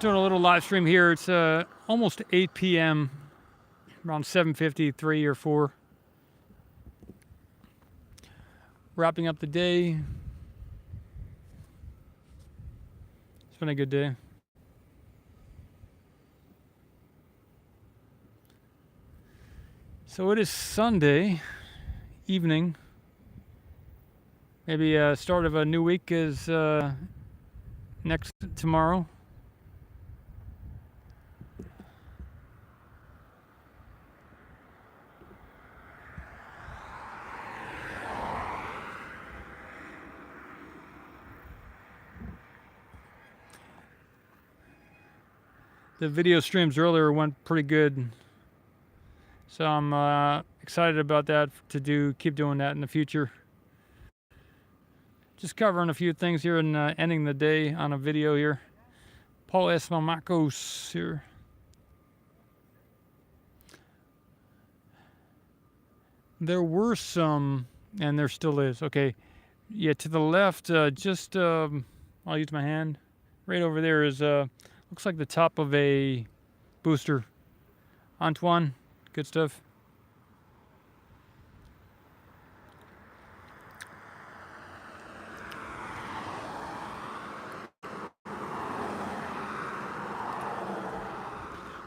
Just doing a little live stream here. It's almost 8 p.m. around 7:53 or 4. Wrapping up the day. It's been a good day. So it is Sunday evening. Maybe start of a new week is tomorrow. The video streams earlier went pretty good, so I'm excited about that to keep doing that in the future. Just covering a few things here and ending the day on a video here. Paul S. Mamakos here. There were some, and there still is. Okay, yeah, to the left, I'll use my hand. Right over there is looks like the top of a booster. Antoine, good stuff.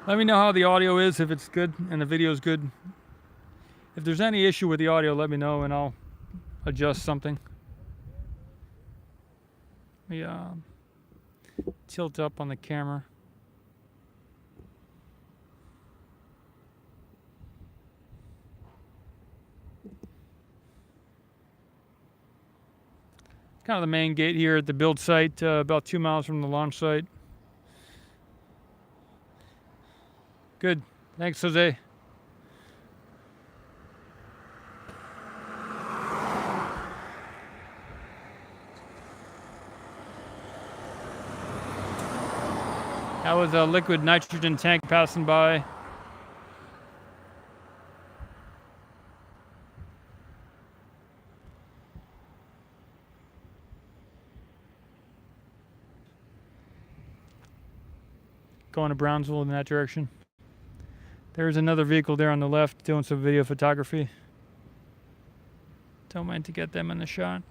Let me know how the audio is, if it's good and the video is good. If there's any issue with the audio, let me know and I'll adjust something. Yeah. Tilt up on the camera. Kind of the main gate here at the build site, about 2 miles from the launch site. Good. Thanks, Jose. That was a liquid nitrogen tank passing by. Going to Brownsville in that direction. There's another vehicle there on the left doing some video photography. Don't mind to get them in the shot.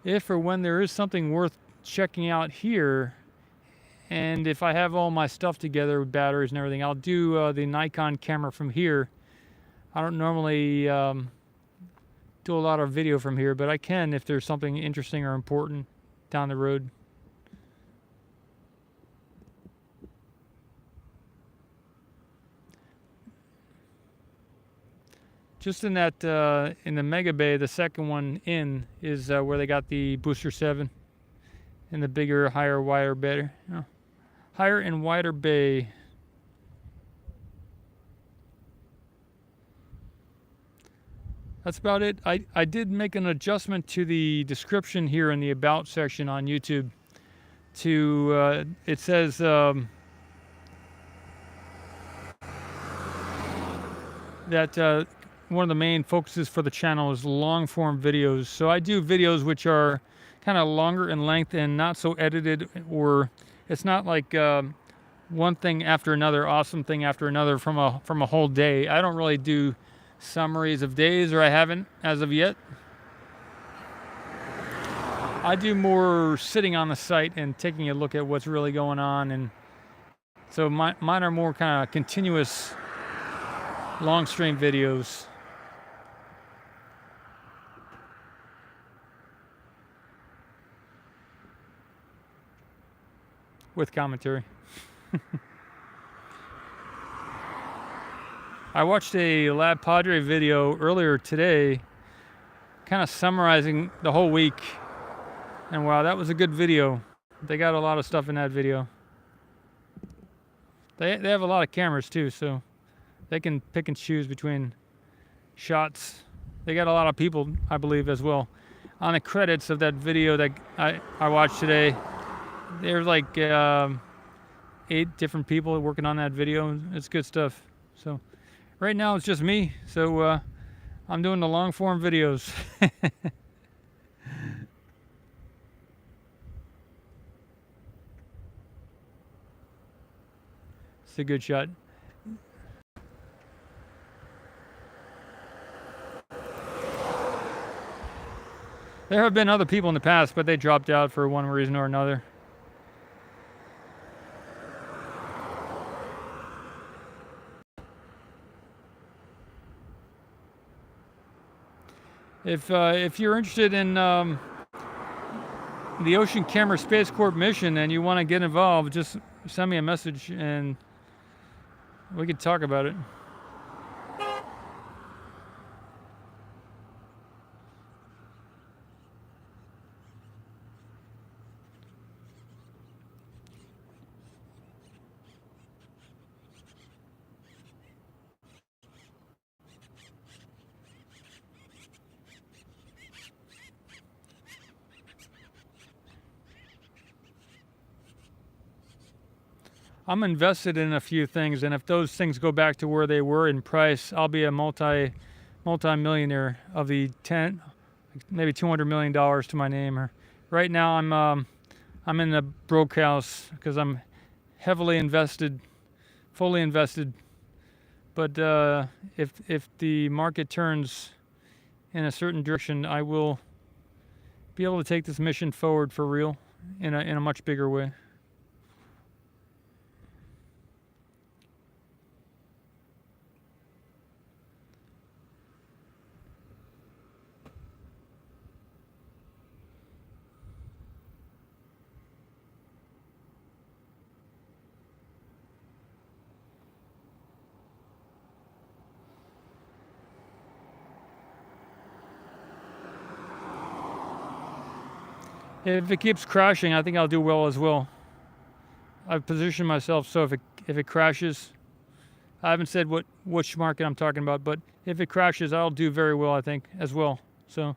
If or when there is something worth checking out here, and if I have all my stuff together with batteries and everything, I'll do the Nikon camera from here. I don't normally do a lot of video from here, but I can if there's something interesting or important down the road. Just in that, in the Mega Bay, the second one in is where they got the Booster 7 in the bigger, higher, wider, better, higher and wider bay. That's about it. I did make an adjustment to the description here in the About section on YouTube. It says that one of the main focuses for the channel is long form videos. So I do videos which are kind of longer in length and not so edited, or it's not like one thing after another, awesome thing after another from a whole day. I don't really do summaries of days, or I haven't as of yet. I do more sitting on the site and taking a look at what's really going on, and so mine are more kind of continuous long stream videos. With commentary. I watched a Lab Padre video earlier today, kind of summarizing the whole week. And wow, that was a good video. They got a lot of stuff in that video. They have a lot of cameras too, so they can pick and choose between shots. They got a lot of people, I believe, as well. On the credits of that video that I watched today, there's like 8 different people working on that video. It's good stuff. So right now it's just me. So I'm doing the long form videos. It's a good shot. There have been other people in the past, but they dropped out for one reason or another. If you're interested in the Ocean Camera Space Corp mission and you want to get involved, just send me a message and we could talk about it. I'm invested in a few things, and if those things go back to where they were in price, I'll be a multi-millionaire of the maybe $200 million to my name. Right now, I'm in the broke house because I'm heavily invested, fully invested. But if the market turns in a certain direction, I will be able to take this mission forward for real in a much bigger way. If it keeps crashing, I think I'll do well as well. I've positioned myself so if it crashes, I haven't said which market I'm talking about, but if it crashes, I'll do very well, I think, as well. So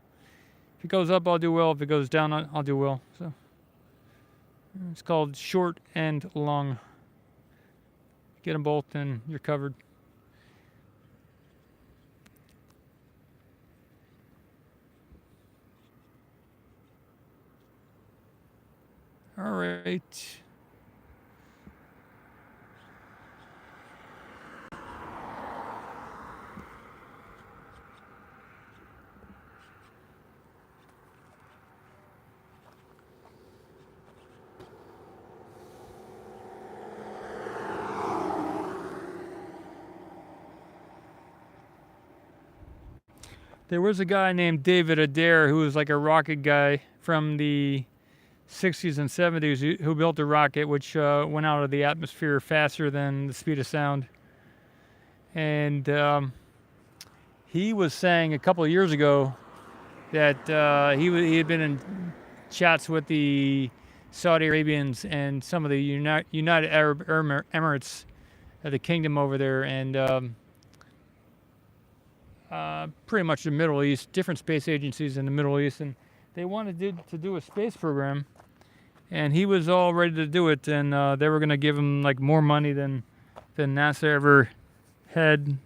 if it goes up, I'll do well. If it goes down, I'll do well. So it's called short and long. Get them both, and you're covered. All right. There was a guy named David Adair who was like a rocket guy from the 60s and 70s who built a rocket which went out of the atmosphere faster than the speed of sound. And he was saying a couple of years ago that he had been in chats with the Saudi Arabians and some of the United Arab Emirates, the kingdom over there, and pretty much the Middle East, different space agencies in the Middle East, and they wanted to do a space program, and he was all ready to do it, and they were going to give him like more money than NASA ever had,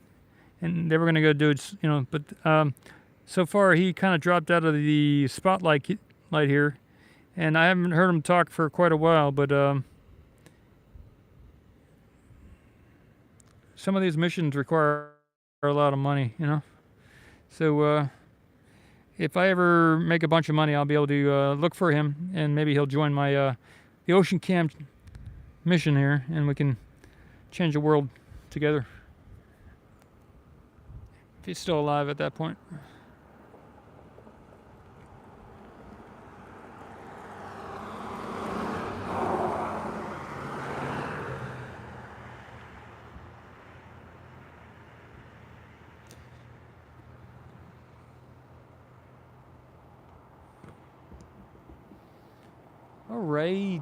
and they were going to go do it, but so far he kind of dropped out of the spotlight here, and I haven't heard him talk for quite a while, but some of these missions require a lot of money, so if I ever make a bunch of money, I'll be able to look for him, and maybe he'll join my the Ocean Cam mission here, and we can change the world together, if he's still alive at that point. All right,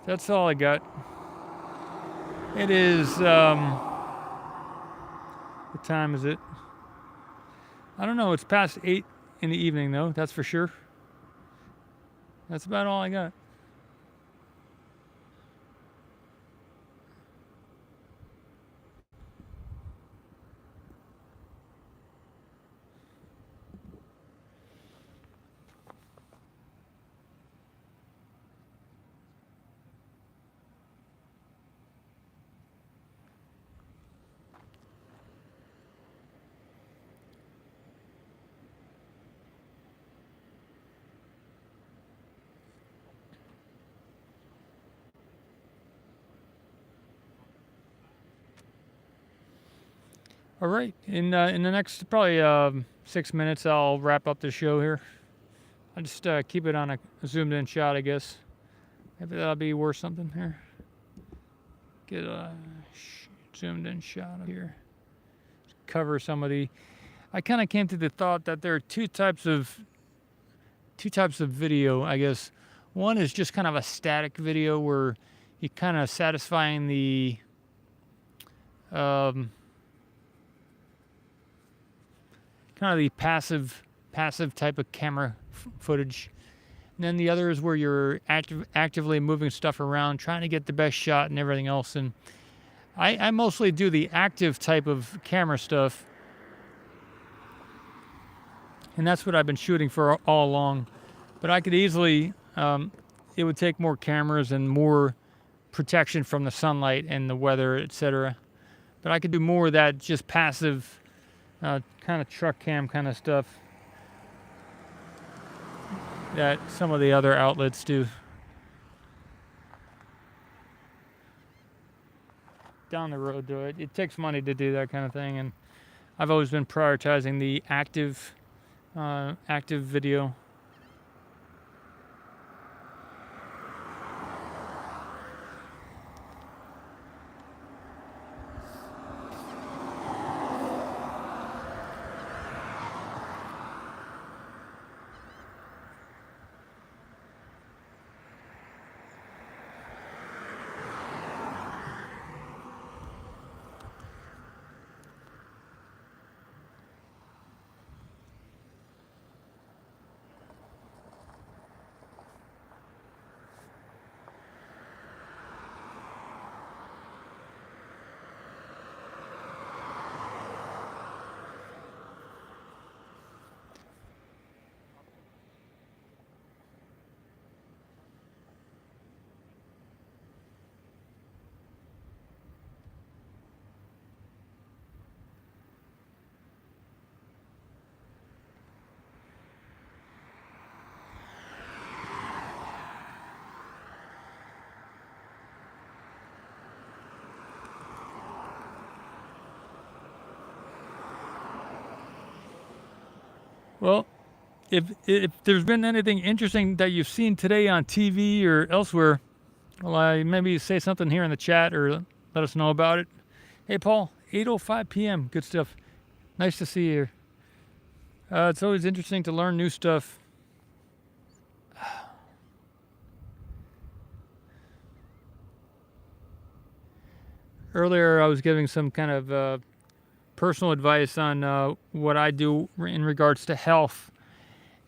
that's all I got. It is, what time is it? I don't know, it's past 8 in the evening though, that's for sure. That's about all I got. All right, in the next probably 6 minutes, I'll wrap up the show here. I'll just keep it on a zoomed in shot, I guess. Maybe that'll be worth something here. Get a zoomed in shot here. Cover some of the. I kind of came to the thought that there are two types of video, I guess. One is just kind of a static video where you're kind of satisfying the kind of the passive type of camera footage. And then the other is where you're actively moving stuff around, trying to get the best shot and everything else. And I mostly do the active type of camera stuff. And that's what I've been shooting for all along. But I could easily, it would take more cameras and more protection from the sunlight and the weather, etc. But I could do more of that just passive kind of truck cam kind of stuff that some of the other outlets do. Down the road, though, it takes money to do that kind of thing, and I've always been prioritizing the active video. Well, if there's been anything interesting that you've seen today on TV or elsewhere, well, maybe say something here in the chat or let us know about it. Hey, Paul, 8:05 p.m. Good stuff. Nice to see you here. It's always interesting to learn new stuff. Earlier, I was giving some kind of personal advice on what I do in regards to health.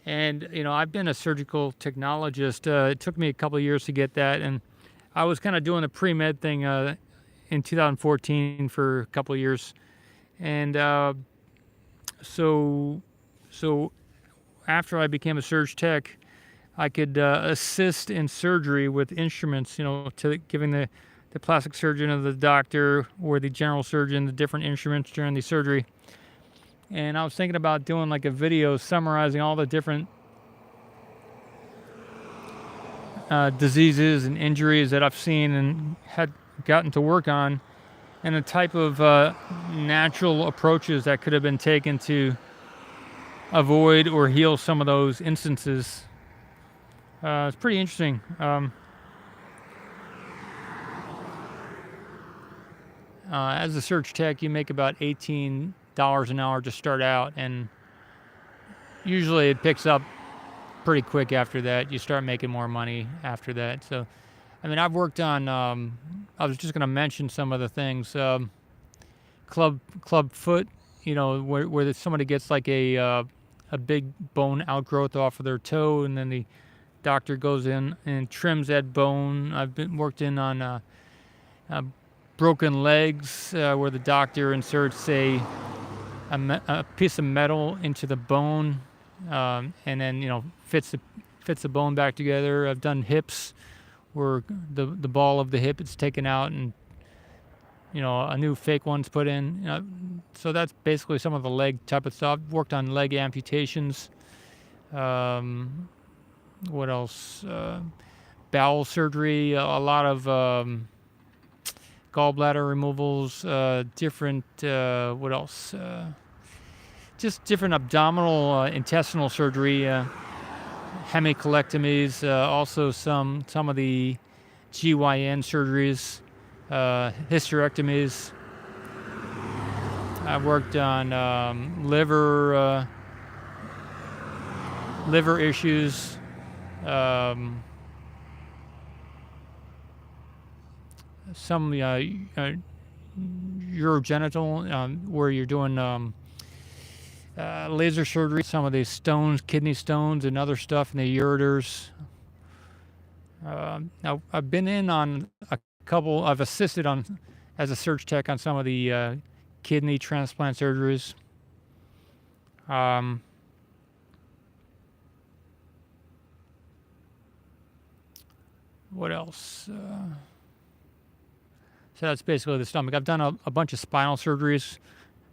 And, I've been a surgical technologist. It took me a couple of years to get that. And I was kind of doing the pre-med thing in 2014 for a couple of years. And so after I became a surg tech, I could assist in surgery with instruments, to giving the plastic surgeon or the doctor or the general surgeon the different instruments during the surgery. And I was thinking about doing like a video summarizing all the different diseases and injuries that I've seen and had gotten to work on, and the type of natural approaches that could have been taken to avoid or heal some of those instances. It's pretty interesting. As a surg tech, you make about $18 an hour to start out, and usually it picks up pretty quick after that. You start making more money after that. So, I've worked on, I was just going to mention some of the things. Club foot, where somebody gets like a big bone outgrowth off of their toe, and then the doctor goes in and trims that bone. I've worked in on broken legs, where the doctor inserts a piece of metal into the bone, and then fits the bone back together. I've done hips, where the ball of the hip is taken out and a new fake one's put in. So that's basically some of the leg type of stuff. I've worked on leg amputations. What else? Bowel surgery. A lot of gallbladder removals, different, what else? Just different abdominal, intestinal surgery, hemicolectomies, also some of the GYN surgeries, hysterectomies. I've worked on liver issues, some urogenital, where you're doing laser surgery, some of these stones, kidney stones, and other stuff in the ureters. Now, I've been in on a couple. I've assisted on as a surge tech on some of the kidney transplant surgeries. What else? So that's basically the stomach. I've done a bunch of spinal surgeries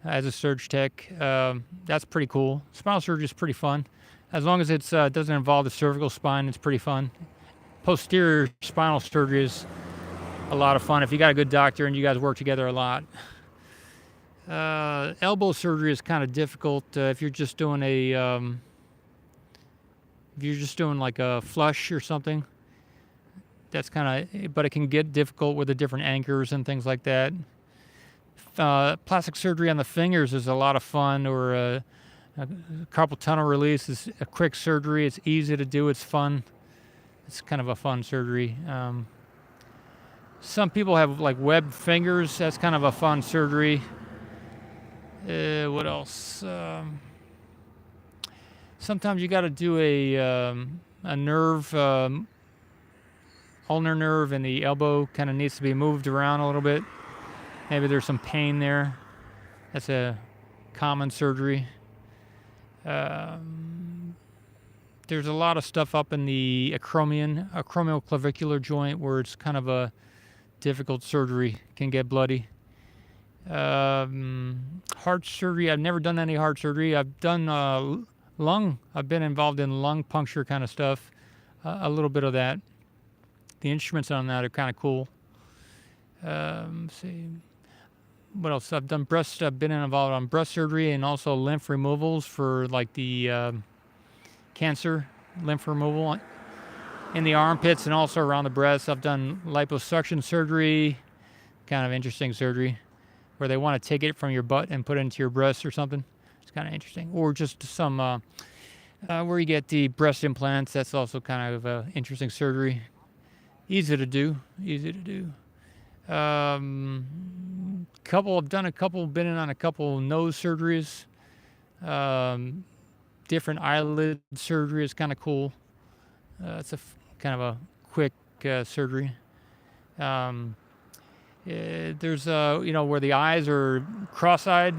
as a surge tech. That's pretty cool. Spinal surgery is pretty fun. As long as it doesn't involve the cervical spine, it's pretty fun. Posterior spinal surgery is a lot of fun if you got a good doctor and you guys work together a lot. Elbow surgery is kind of difficult if you're just doing like a flush or something. That's kind of, but it can get difficult with the different anchors and things like that. Plastic surgery on the fingers is a lot of fun, or a carpal tunnel release is a quick surgery. It's easy to do. It's fun. It's kind of a fun surgery. Some people have like webbed fingers. That's kind of a fun surgery. What else? Sometimes you got to do a nerve, ulnar nerve in the elbow kind of needs to be moved around a little bit. Maybe there's some pain there. That's a common surgery. There's a lot of stuff up in the acromioclavicular joint where it's kind of a difficult surgery, can get bloody. Heart surgery, I've never done any heart surgery. I've done lung, I've been involved in lung puncture kind of stuff, a little bit of that. The instruments on that are kind of cool. Let's see. What else? I've done breast, I've been involved on breast surgery and also lymph removals for like the cancer lymph removal in the armpits and also around the breast. I've done liposuction surgery, kind of interesting surgery, where they want to take it from your butt and put it into your breast or something. It's kind of interesting. Or just some where you get the breast implants. That's also kind of an interesting surgery. Easy to do. I've done a couple, been in on a couple nose surgeries. Different eyelid surgery is kind of cool. It's kind of a quick surgery. There's where the eyes are cross-eyed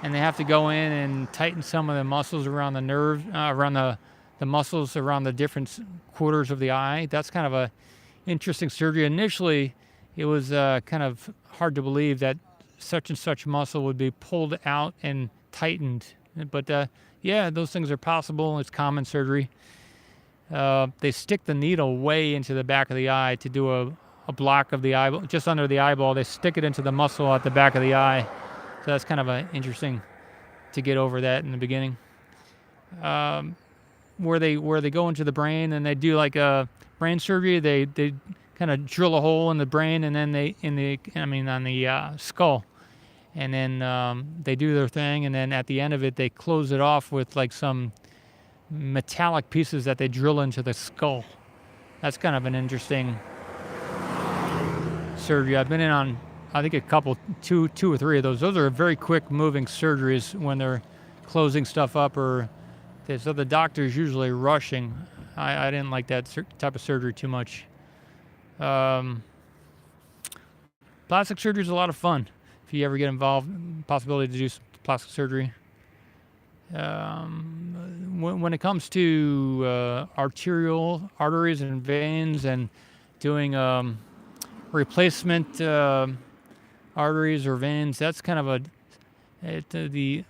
and they have to go in and tighten some of the muscles around the nerve, around the muscles around the different quarters of the eye. That's kind of a interesting surgery. Initially, it was kind of hard to believe that such and such muscle would be pulled out and tightened. But yeah, those things are possible. It's common surgery. They stick the needle way into the back of the eye to do a block of the eyeball, just under the eyeball. They stick it into the muscle at the back of the eye. So that's kind of interesting to get over that in the beginning. Where they go into the brain and they do like a brain surgery, they kind of drill a hole in the brain and then on the skull, and then they do their thing, and then at the end of it they close it off with like some metallic pieces that they drill into the skull. That's kind of an interesting surgery. I've been in on, I think, a couple, two or three of those. Those are very quick moving surgeries when they're closing stuff up, so the doctor's usually rushing. I didn't like that type of surgery too much. Plastic surgery is a lot of fun if you ever get involved. Possibility to do some plastic surgery. When it comes to arterial arteries and veins and doing replacement arteries or veins, that's kind of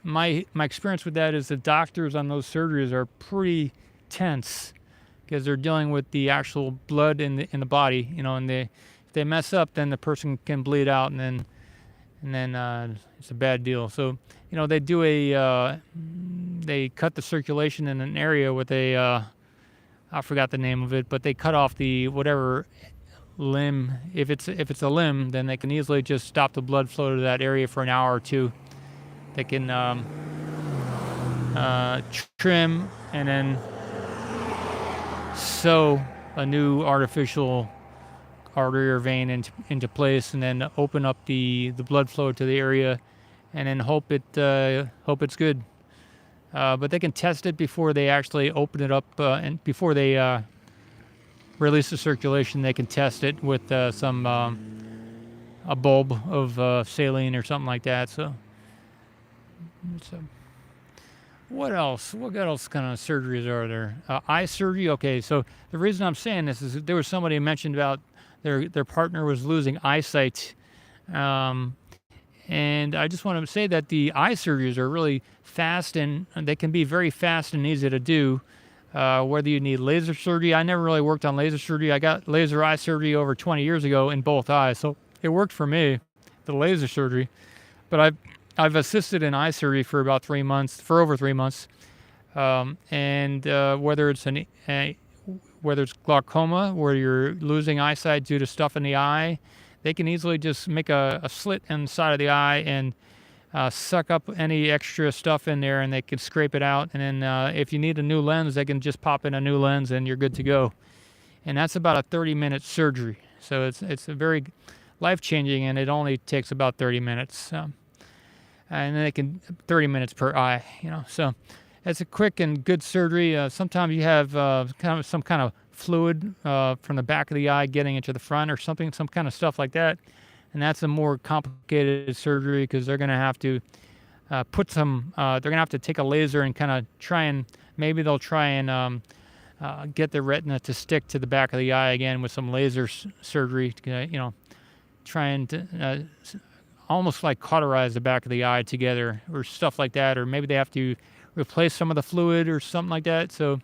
my experience with that is the doctors on those surgeries are pretty tense because they're dealing with the actual blood in the body, and if they mess up, then the person can bleed out, and then it's a bad deal. So they do they cut the circulation in an area with a I forgot the name of it, but they cut off the whatever limb. If it's a limb, then they can easily just stop the blood flow to that area for an hour or two. They can trim and then sew a new artificial artery or vein into place, and then open up the blood flow to the area, and then hope it's good. But they can test it before they actually open it up, and before they release the circulation, they can test it with a bulb of saline or something like that. So what else? What else kind of surgeries are there? Eye surgery. Okay, so the reason I'm saying this is there was somebody who mentioned about their partner was losing eyesight. And I just want to say that the eye surgeries are really fast, and they can be very fast and easy to do. Whether you need laser surgery, I never really worked on laser surgery. I got laser eye surgery over 20 years ago in both eyes, so it worked for me, the laser surgery. But I've assisted in eye surgery for about 3 months, for over 3 months, and whether it's glaucoma, where you're losing eyesight due to stuff in the eye, they can easily just make a slit inside of the eye and suck up any extra stuff in there, and they can scrape it out. And then if you need a new lens, they can just pop in a new lens and you're good to go. And that's about a 30-minute surgery. So it's a very life-changing, and it only takes about 30 minutes. And then they can 30 minutes per eye, So it's a quick and good surgery. Sometimes you have some kind of fluid from the back of the eye getting into the front or something, some kind of stuff like that. And that's a more complicated surgery, because they're going to have to they're going to have to take a laser and kind of maybe they'll try and get the retina to stick to the back of the eye again with some laser surgery, trying to almost like cauterize the back of the eye together or stuff like that. Or maybe they have to replace some of the fluid or something like that. So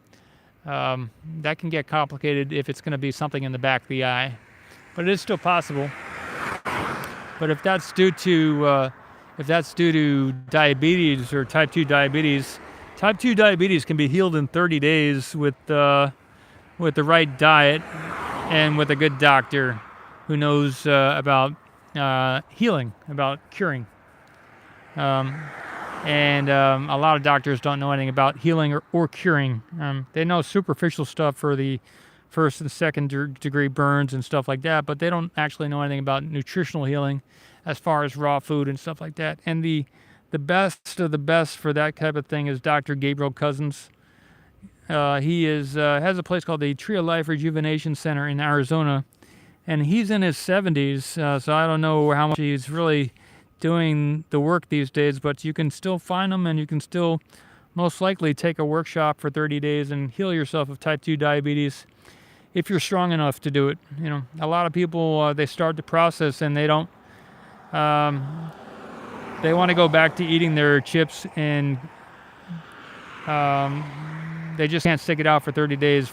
that can get complicated if it's going to be something in the back of the eye, but it is still possible. But if that's due to diabetes or type 2 diabetes, type 2 diabetes can be healed in 30 days with the right diet and with a good doctor who knows about healing, about curing. And a lot of doctors don't know anything about healing or curing. They know superficial stuff for the first and second degree burns and stuff like that, but they don't actually know anything about nutritional healing as far as raw food and stuff like that. And the best of the best for that type of thing is Dr. Gabriel Cousens. He has a place called the Tree of Life Rejuvenation Center in Arizona, and he's in his 70s, so I don't know how much he's really doing the work these days, but you can still find him, and you can still most likely take a workshop for 30 days and heal yourself of type 2 diabetes if you're strong enough to do it. A lot of people, they start the process and they don't, they want to go back to eating their chips, and they just can't stick it out for 30 days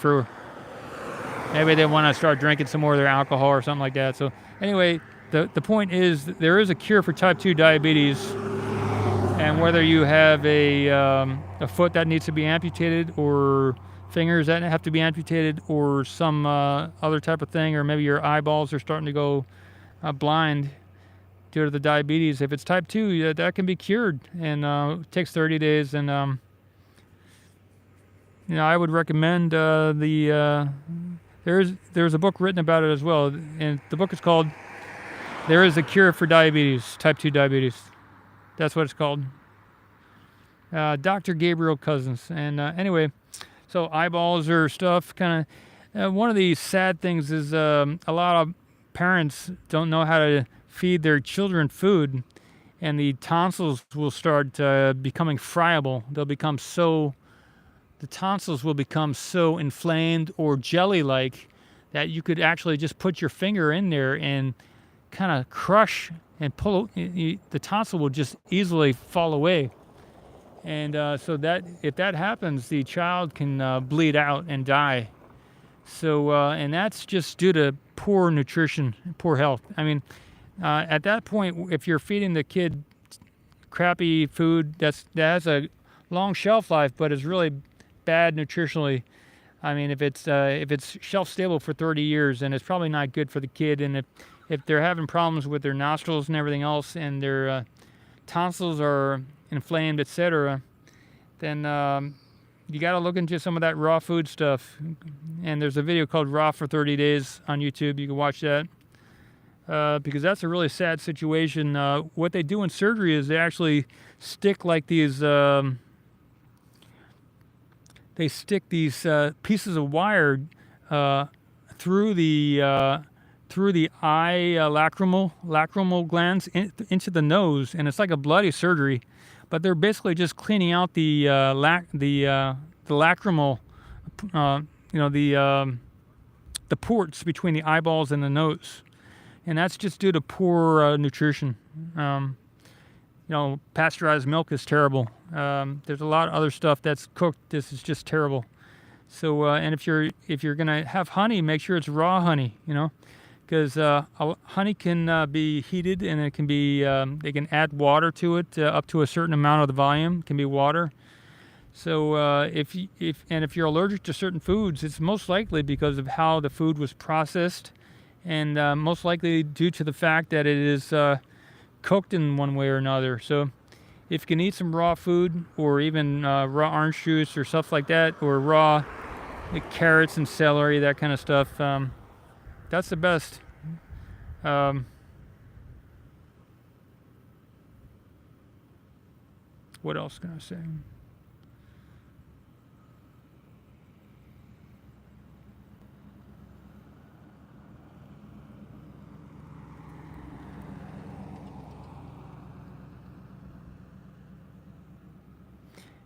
maybe they want to start drinking some more of their alcohol or something like that. So anyway, the point is that there is a cure for type 2 diabetes, and whether you have a foot that needs to be amputated, or fingers that have to be amputated, or some other type of thing, or maybe your eyeballs are starting to go blind due to the diabetes. If it's type 2, that can be cured, and it takes 30 days. And I would recommend there's a book written about it as well, and the book is called "There Is a Cure for Diabetes, Type 2 Diabetes." That's what it's called. Dr. Gabriel Cousens. And anyway, so eyeballs or stuff kind of. One of the sad things is a lot of parents don't know how to feed their children food, and the tonsils will start becoming friable. The tonsils will become so inflamed or jelly-like that you could actually just put your finger in there and kind of crush and pull. The tonsil will just easily fall away. And so that if that happens, the child can bleed out and die. So, and that's just due to poor nutrition, poor health. I mean, at that point, if you're feeding the kid crappy food that has a long shelf life, but is really bad nutritionally. I mean, if it's shelf stable for 30 years, then it's probably not good for the kid. And if they're having problems with their nostrils and everything else, and their tonsils are inflamed, etc., then you got to look into some of that raw food stuff. And there's a video called "Raw for 30 Days" on YouTube. You can watch that. Because that's a really sad situation. What they do in surgery is they actually stick like these. They stick these pieces of wire through the eye lacrimal glands into the nose, and it's like a bloody surgery. But they're basically just cleaning out the lacrimal, the ports between the eyeballs and the nose. And that's just due to poor nutrition. Pasteurized milk is terrible. There's a lot of other stuff that's cooked. This is just terrible. So, and if you're gonna have honey, make sure it's raw honey. Because honey can be heated, and it can be they can add water to it up to a certain amount of the volume. It can be water. So if you're allergic to certain foods, it's most likely because of how the food was processed. And most likely due to the fact that it is cooked in one way or another. So if you can eat some raw food, or even raw orange juice or stuff like that, or raw carrots and celery, that kind of stuff, that's the best. What else can I say?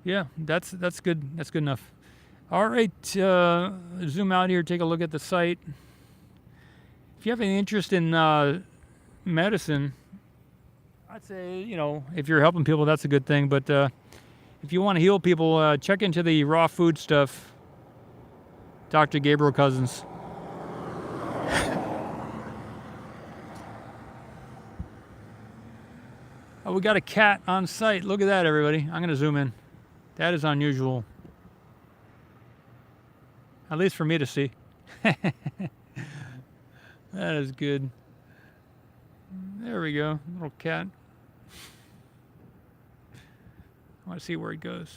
Yeah, that's good. That's good enough. All right, zoom out here, take a look at the site. If you have any interest in medicine, I'd say, if you're helping people, that's a good thing. But if you want to heal people, check into the raw food stuff. Dr. Gabriel Cousins. Oh, we got a cat on site. Look at that, everybody. I'm going to zoom in. That is unusual. At least for me to see. That is good. There we go. Little cat. I want to see where it goes.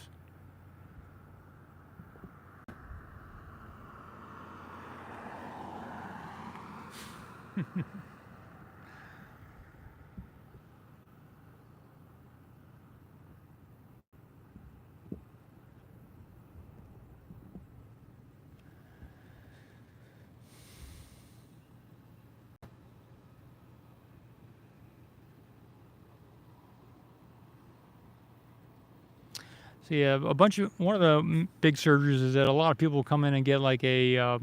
So yeah, one of the big surgeries is that a lot of people come in and get like a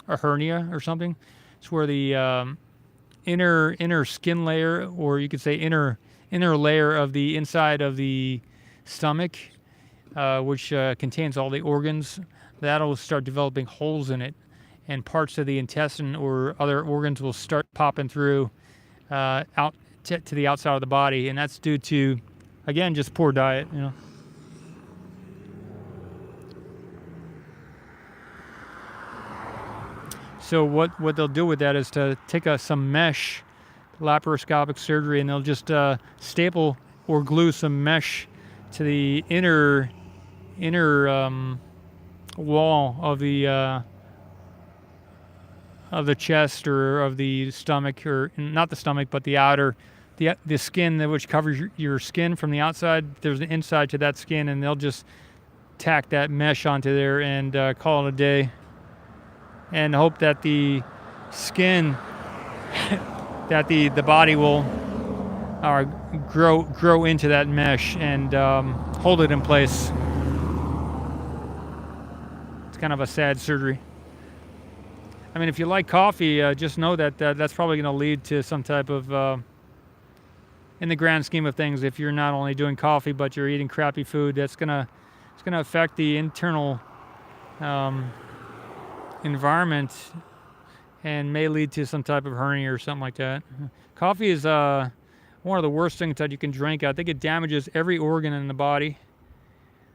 hernia or something. It's where the inner skin layer, or you could say inner layer of the inside of the stomach, which contains all the organs, that'll start developing holes in it, and parts of the intestine or other organs will start popping through out to the outside of the body, and that's due to, again, just poor diet. So what they'll do with that is to take some mesh, laparoscopic surgery, and they'll just staple or glue some mesh to the inner wall of the chest or of the stomach, or not the stomach, but the outer, the skin which covers your skin from the outside. There's an inside to that skin, and they'll just tack that mesh onto there and call it a day. And hope that the skin, that the body will grow into that mesh and hold it in place. It's kind of a sad surgery. I mean, if you like coffee, just know that that's probably going to lead to some type of, in the grand scheme of things, if you're not only doing coffee but you're eating crappy food, it's gonna affect the internal environment and may lead to some type of hernia or something like that. Coffee is one of the worst things that you can drink. I think it damages every organ in the body.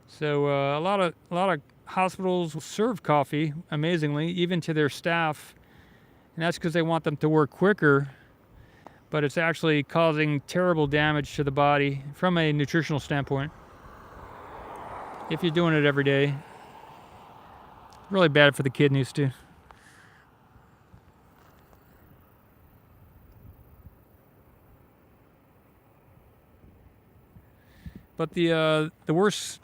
So a lot of hospitals serve coffee, amazingly, even to their staff, and that's because they want them to work quicker. But it's actually causing terrible damage to the body from a nutritional standpoint. If you're doing it every day, really bad for the kidneys too. But the worse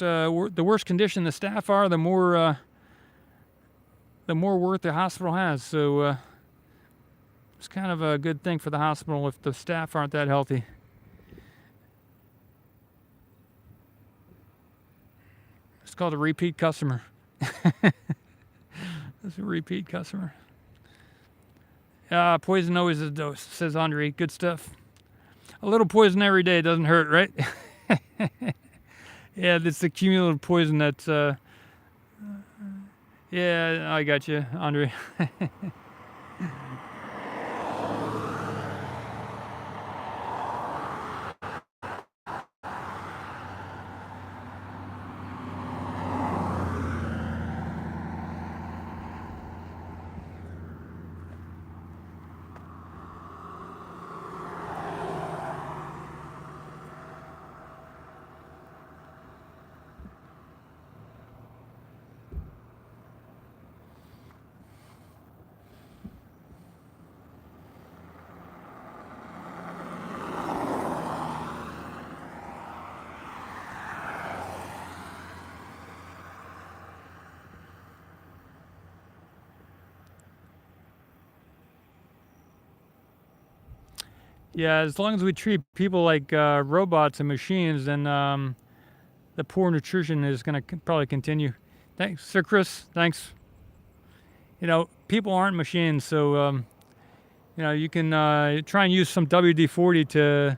condition the staff are, the more work the hospital has. So it's kind of a good thing for the hospital if the staff aren't that healthy. It's called a repeat customer. That's a repeat customer. Poison always is a dose, says Andre. Good stuff. A little poison every day doesn't hurt, right? Yeah, it's the cumulative poison that's... yeah, I got you, Andre. Yeah, as long as we treat people like robots and machines, then the poor nutrition is going to probably continue. Thanks, Sir Chris. Thanks. You know, people aren't machines, so you know, you can try and use some WD-40 to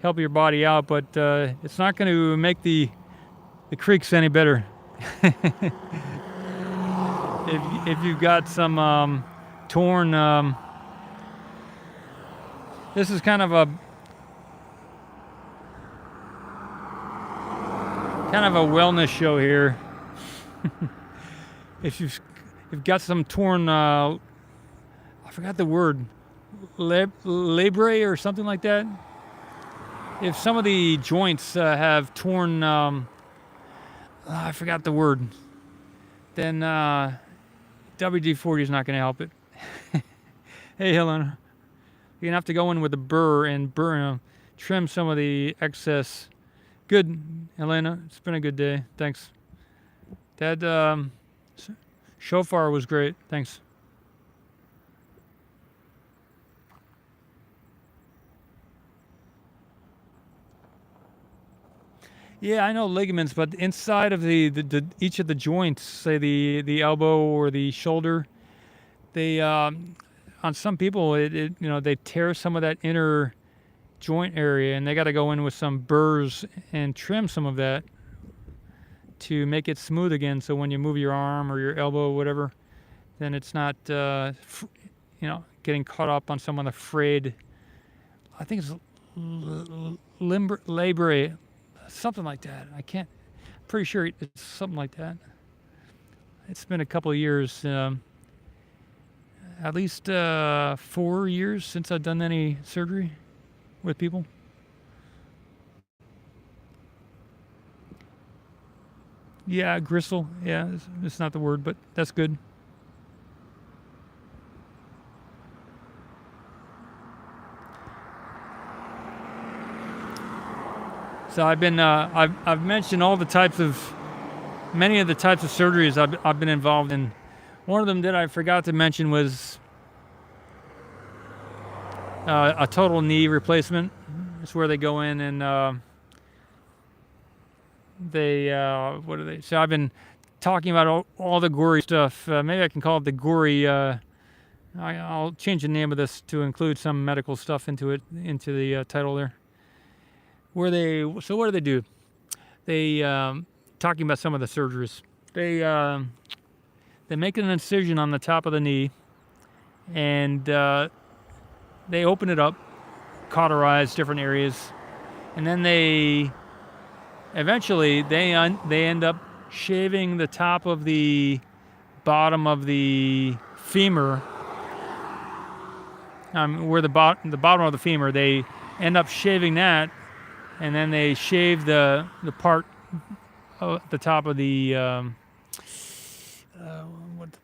help your body out, but it's not going to make the creeks any better. if you've got some torn. This is kind of a wellness show here. If you've got some torn, I forgot the word, labret or something like that. If some of the joints have torn, I forgot the word, then WD-40 is not going to help it. Hey, Helena. You're going to have to go in with a burr and trim some of the excess. Good, Elena. It's been a good day. Thanks. That shofar was great. Thanks. Yeah, I know ligaments, but inside of the each of the joints, say the elbow or the shoulder, they... on some people, you know, they tear some of that inner joint area, and they got to go in with some burrs and trim some of that to make it smooth again. So when you move your arm or your elbow or whatever, then it's not, you know, getting caught up on some of the frayed. I think it's labret, something like that. I'm pretty sure it's something like that. It's been a couple of years. At least 4 years since I've done any surgery with people. Yeah, gristle. Yeah, it's not the word, but that's good. So I've been I've mentioned all the types of many of the types of surgeries I've been involved in. One of them that I forgot to mention was a total knee replacement. It's where they go in and what do they? So I've been talking about all the gory stuff. Maybe I can call it the gory. I'll change the name of this to include some medical stuff into the title there. So what do they do? They talking about some of the surgeries. they make an incision on the top of the knee, and they open it up, cauterize different areas, and then they eventually they end up shaving the top of the bottom of the femur, where the bottom of the femur. They end up shaving that, and then they shave the part at the top of the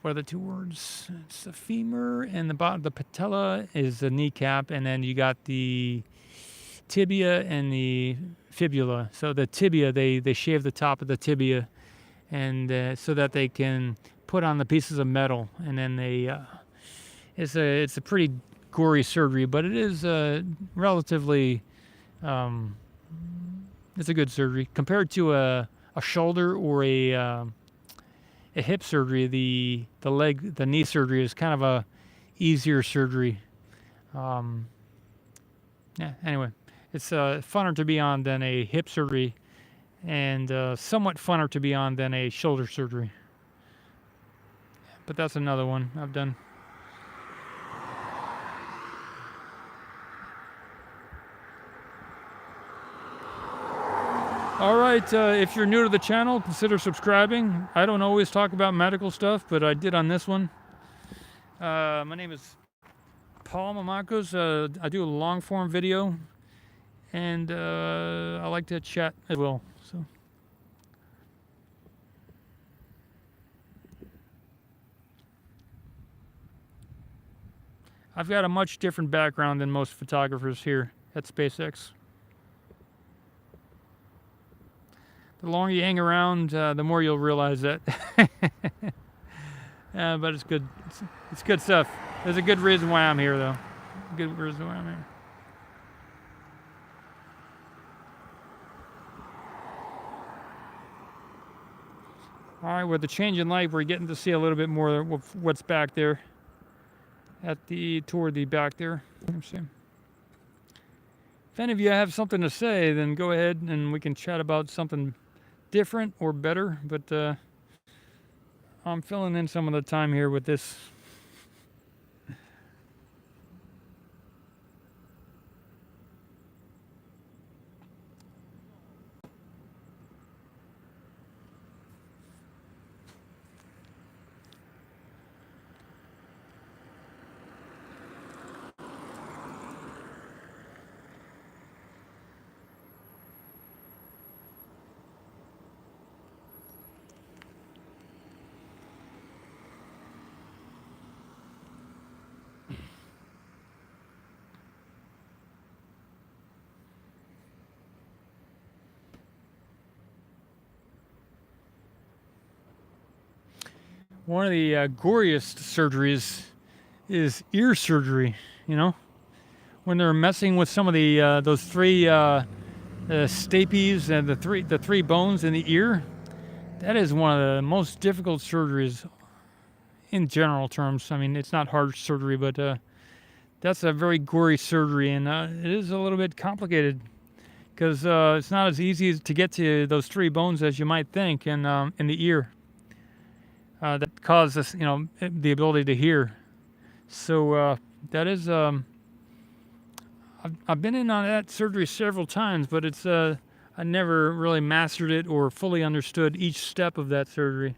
what are the two words? It's the femur, and the bottom. The patella is the kneecap, and then you got the tibia and the fibula. So the tibia, they shave the top of the tibia, and so that they can put on the pieces of metal, and then they it's a pretty gory surgery, but it is relatively it's a good surgery compared to a shoulder or a hip surgery. The knee surgery is kind of a easier surgery. Yeah. Anyway, it's funner to be on than a hip surgery, and somewhat funner to be on than a shoulder surgery. But that's another one I've done. All right, if you're new to the channel, consider subscribing. I don't always talk about medical stuff, but I did on this one. My name is Paul Mamakos. I do a long form video, and I like to chat as well. So. I've got a much different background than most photographers here at SpaceX. The longer you hang around, the more you'll realize that. But it's good. It's good stuff. There's a good reason why I'm here, though. Good reason why I'm here. All right, with the change in light, we're getting to see a little bit more of what's back there. Toward the back there. Let's see. If any of you have something to say, then go ahead and we can chat about something different or better. But I'm filling in some of the time here with this. One of the goriest surgeries is ear surgery. You know, when they're messing with some of the those three stapes and the three bones in the ear. That is one of the most difficult surgeries in general terms. I mean, it's not hard surgery, but that's a very gory surgery, and it is a little bit complicated because it's not as easy to get to those three bones as you might think in the ear. That causes, you know, the ability to hear. So that is, I've been in on that surgery several times, but it's I never really mastered it or fully understood each step of that surgery.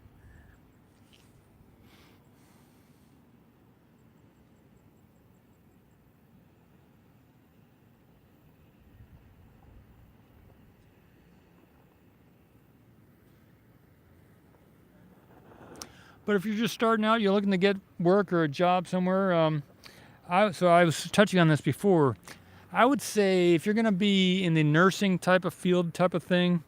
But if you're just starting out, you're looking to get work or a job somewhere. So I was touching on this before. I would say if you're going to be in the nursing type of field type of thing,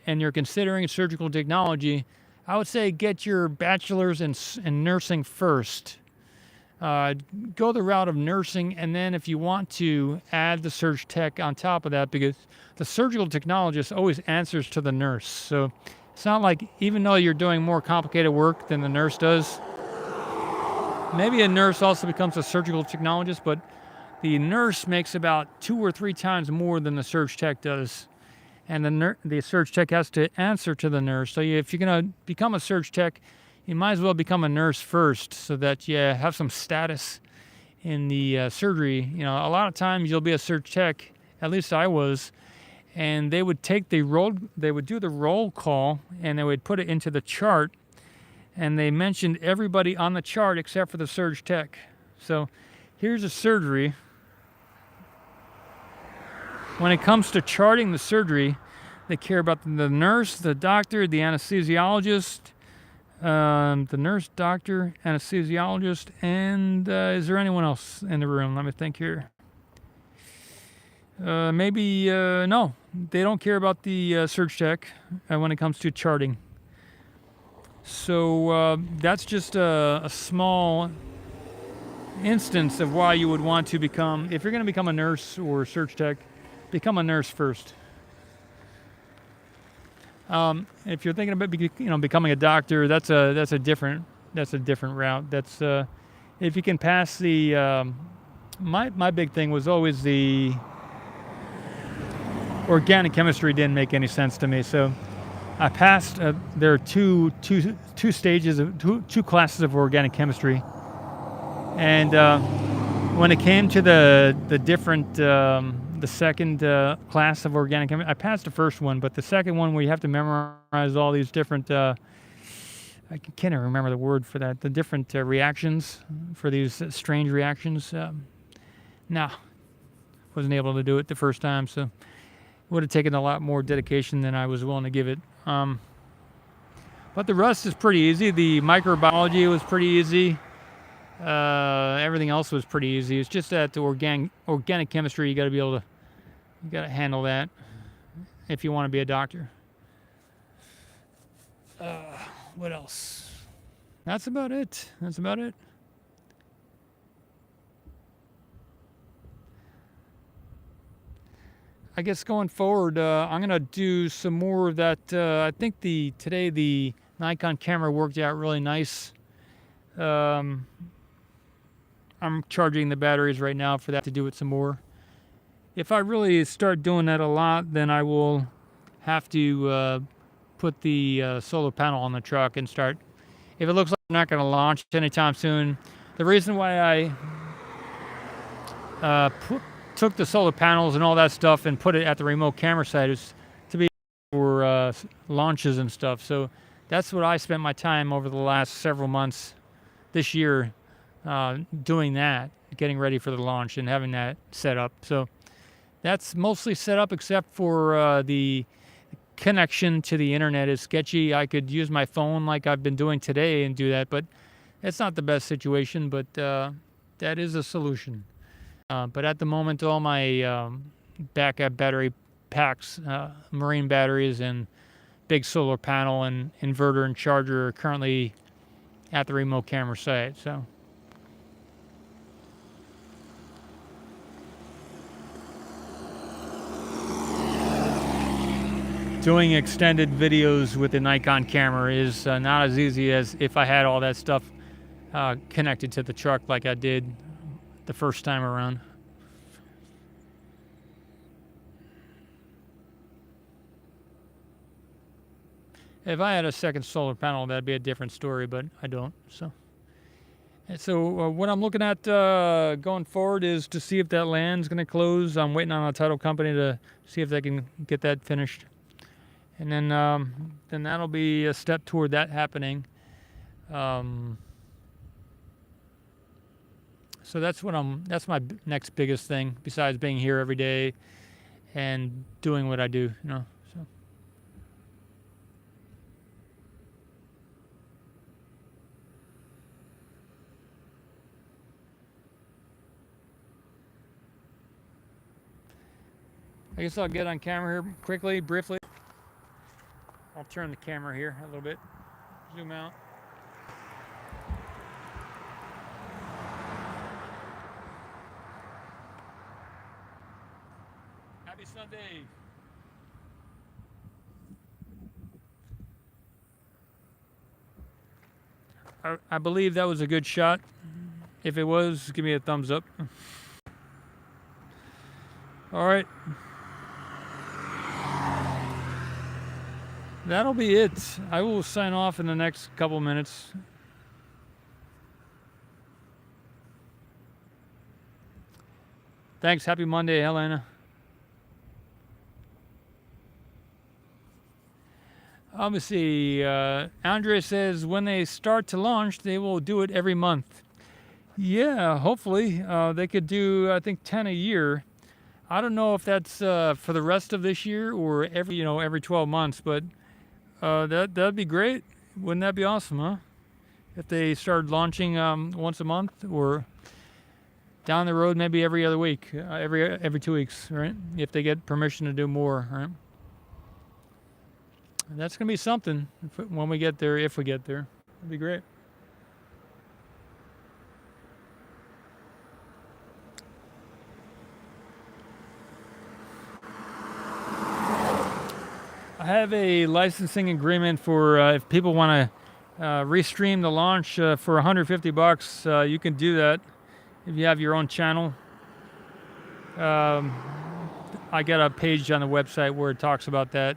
and you're considering surgical technology, I would say get your bachelor's in nursing first. Go the route of nursing, and then if you want to, add the surg tech on top of that, because the surgical technologist always answers to the nurse. So it's not like, even though you're doing more complicated work than the nurse does, maybe a nurse also becomes a surgical technologist, but the nurse makes about 2 or 3 times more than the surg tech does. And the surg tech has to answer to the nurse. So if you're going to become a surg tech, you might as well become a nurse first so that you have some status in the surgery. You know, a lot of times you'll be a surg tech, at least I was, and they would take the roll, they would do the roll call and they would put it into the chart, and they mentioned everybody on the chart except for the surg tech. So here's a surgery. When it comes to charting the surgery, they care about the nurse, the doctor, the anesthesiologist, the nurse, doctor, anesthesiologist, and is there anyone else in the room? Let me think here. Maybe, no, they don't care about the surg tech when it comes to charting. So that's just a small instance of why you would want to become, if you're going to become a nurse or surg tech, become a nurse first. If you're thinking about becoming a doctor, that's a different route. That's if you can pass the my big thing was always the organic chemistry. Didn't make any sense to me, so I passed. There are two stages of two classes of organic chemistry, and when it came to the different the second class of organic chemistry, I passed the first one, but the second one where you have to memorize all these different, I can't even remember the word for that, the different reactions for these strange reactions. Nah, wasn't able to do it the first time, so it would have taken a lot more dedication than I was willing to give it. But the rest is pretty easy. The microbiology was pretty easy. Everything else was pretty easy. It's just that the organic chemistry, you got to be able to, you got to handle that if you want to be a doctor. What else? That's about it. That's about it. I guess going forward, I'm gonna do some more of that. I think today the Nikon camera worked out really nice. I'm charging the batteries right now for that to do it some more. If I really start doing that a lot, then I will have to put the solar panel on the truck and start. If it looks like I'm not going to launch anytime soon, the reason why I took the solar panels and all that stuff and put it at the remote camera site is to be for launches and stuff. So that's what I spent my time over the last several months this year doing that, getting ready for the launch and having that set up. So that's mostly set up except for the connection to the internet is sketchy. I could use my phone like I've been doing today and do that, but it's not the best situation, but that is a solution. But at the moment, all my backup battery packs, marine batteries and big solar panel and inverter and charger are currently at the remote camera site. So doing extended videos with the Nikon camera is not as easy as if I had all that stuff connected to the truck like I did the first time around. If I had a second solar panel, that'd be a different story, but I don't. So what I'm looking at going forward is to see if that land's going to close. I'm waiting on a title company to see if they can get that finished. And then that'll be a step toward that happening. So that's my next biggest thing besides being here every day and doing what I do, you know. So I guess I'll get on camera here quickly, briefly. I'll turn the camera here a little bit, zoom out. Happy Sunday. I believe that was a good shot. If it was, give me a thumbs up. All right. that'll be it. I will sign off in the next couple minutes. Thanks. Happy Monday, Helena. Let me see. Andre says when they start to launch, they will do it every month. Yeah, hopefully. They could do, I think, 10 a year. I don't know if that's for the rest of this year or every 12 months, but that'd be great. Wouldn't that be awesome, huh? If they started launching once a month, or down the road maybe every other week, every 2 weeks, right? If they get permission to do more, right? That's gonna be something when we get there, if we get there. It'd be great. I have a licensing agreement for if people want to restream the launch for $150. You can do that if you have your own channel. I got a page on the website where it talks about that.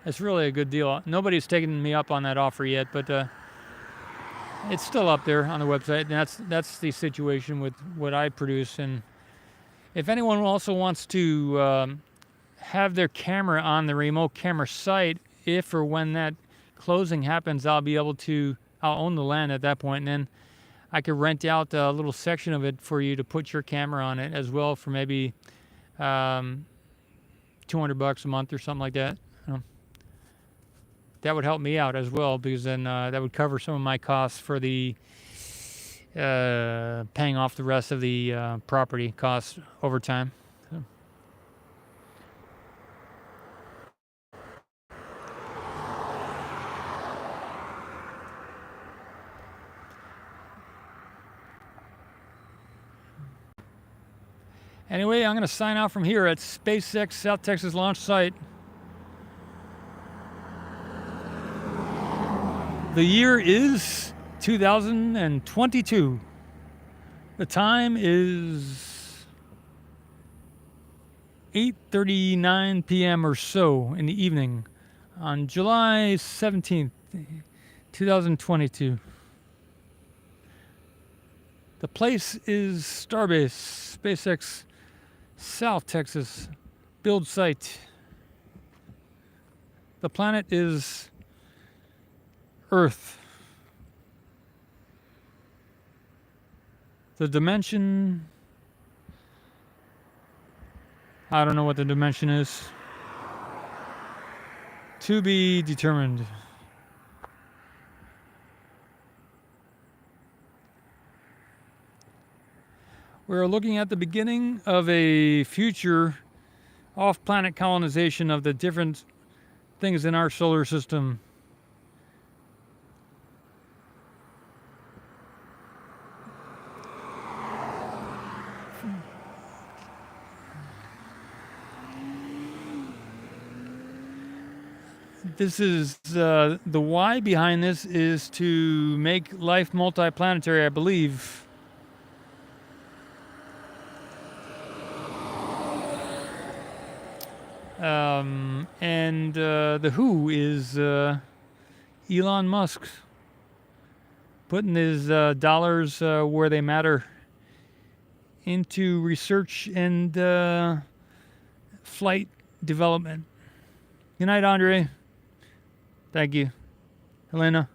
It's really a good deal. Nobody's taken me up on that offer yet, but it's still up there on the website. And that's the situation with what I produce. And if anyone also wants to have their camera on the remote camera site, if or when that closing happens, I'll own the land at that point, and then I could rent out a little section of it for you to put your camera on it as well for maybe $200 a month or something like that. That would help me out as well, because then that would cover some of my costs for the paying off the rest of the property costs over time. So. Anyway, I'm going to sign out from here at SpaceX South Texas launch site. The year is 2022. The time is 8:39 p.m. or so in the evening on July 17th, 2022. The place is Starbase, SpaceX South Texas build site. The planet is Earth. The dimension, I don't know what the dimension is. To be determined. We're looking at the beginning of a future off-planet colonization of the different things in our solar system. This is the why behind this is to make life multiplanetary, I believe. And the who is Elon Musk putting his dollars where they matter into research and flight development. Good night, Andre. Thank you. Helena.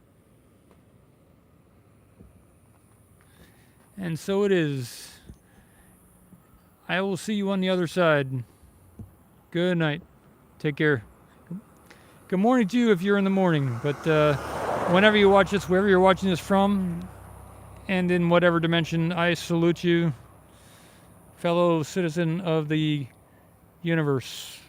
And so it is. I will see you on the other side. Good night. Take care. Good morning to you if you're in the morning. But whenever you watch this, wherever you're watching this from, and in whatever dimension, I salute you, fellow citizen of the universe.